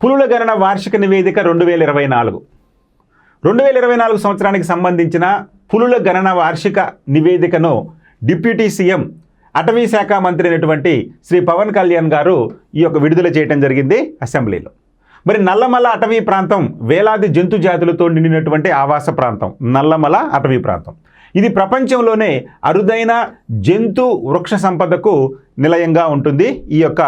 పులుల గణన వార్షిక నివేదిక 2024 2024 సంవత్సరానికి సంబంధించిన పులుల గణన వార్షిక నివేదికను డిప్యూటీ సీఎం అటవీ శాఖ మంత్రి అయినటువంటి శ్రీ పవన్ కళ్యాణ్ గారు ఈ యొక్క విడుదల చేయడం జరిగింది అసెంబ్లీలో. మరి నల్లమల అటవీ ప్రాంతం వేలాది జంతు జాతులతో నిండినటువంటి ఆవాస ప్రాంతం నల్లమల అటవీ ప్రాంతం. ఇది ప్రపంచంలోనే అరుదైన జంతు వృక్ష సంపదకు నిలయంగా ఉంటుంది ఈ యొక్క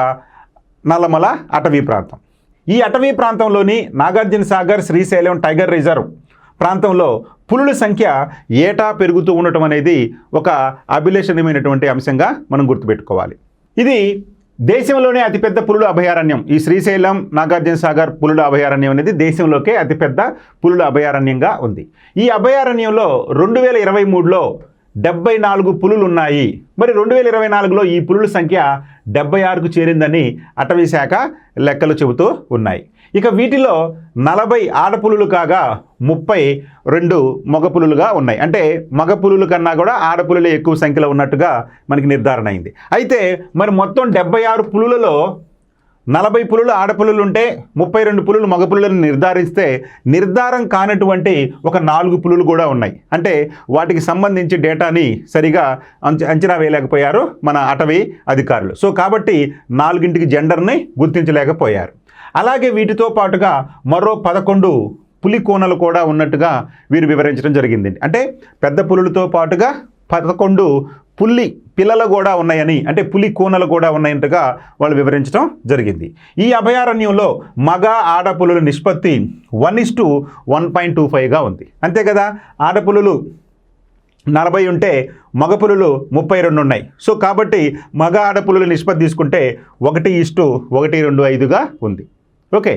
నల్లమల అటవీ ప్రాంతం. ఈ అటవీ ప్రాంతంలోని నాగార్జున సాగర్ శ్రీశైలం టైగర్ రిజర్వ్ ప్రాంతంలో పులుల సంఖ్య ఏటా పెరుగుతూ ఉండటం అనేది ఒక అభిలషణీయమైనటువంటి అంశంగా మనం గుర్తుపెట్టుకోవాలి. ఇది దేశంలోనే అతిపెద్ద పులుల అభయారణ్యం. ఈ శ్రీశైలం నాగార్జున సాగర్ పులుల అభయారణ్యం అనేది దేశంలోకే అతిపెద్ద పులుల అభయారణ్యంగా ఉంది. ఈ అభయారణ్యంలో 2023లో 74 పులులు ఉన్నాయి. మరి 2024లో ఈ పులుల సంఖ్య 76కు చేరిందని అటవీ శాఖ లెక్కలు చెబుతూ ఉన్నాయి. ఇక వీటిలో 40 ఆడపులులు కాగా 32 మగపులులుగా ఉన్నాయి. అంటే మగపులుల కన్నా కూడా ఆడపులులే ఎక్కువ సంఖ్యలో ఉన్నట్టుగా మనకి నిర్ధారణ అయింది. అయితే మరి మొత్తం 76 పులులలో 40 పులులు ఆడపులులు ఉంటే 32 పులులు మగపులులను నిర్ధారిస్తే నిర్ధారం కానటువంటి ఒక 4 పులులు కూడా ఉన్నాయి. అంటే వాటికి సంబంధించి డేటాని సరిగా అంచనా వేయలేకపోయారు మన అటవీ అధికారులు. సో కాబట్టి 4ంటికి జెండర్ని గుర్తించలేకపోయారు. అలాగే వీటితో పాటుగా మరో 11 పులి కోనలు కూడా ఉన్నట్టుగా వీరు వివరించడం జరిగింది. అంటే పెద్ద పులులతో పాటుగా 11 పులి పిల్లలు కూడా ఉన్నాయని, అంటే పులి కోనలు కూడా ఉన్నాయంటగా వాళ్ళు వివరించడం జరిగింది. ఈ అభయారణ్యంలో మగ ఆడపులుల నిష్పత్తి 1:1.25గా ఉంది. అంతే కదా, ఆడపులులు 40 ఉంటే మగపులులు 32 ఉన్నాయి. సో కాబట్టి మగ ఆడపులుల నిష్పత్తి తీసుకుంటే 1:125గా ఉంది. ఓకే.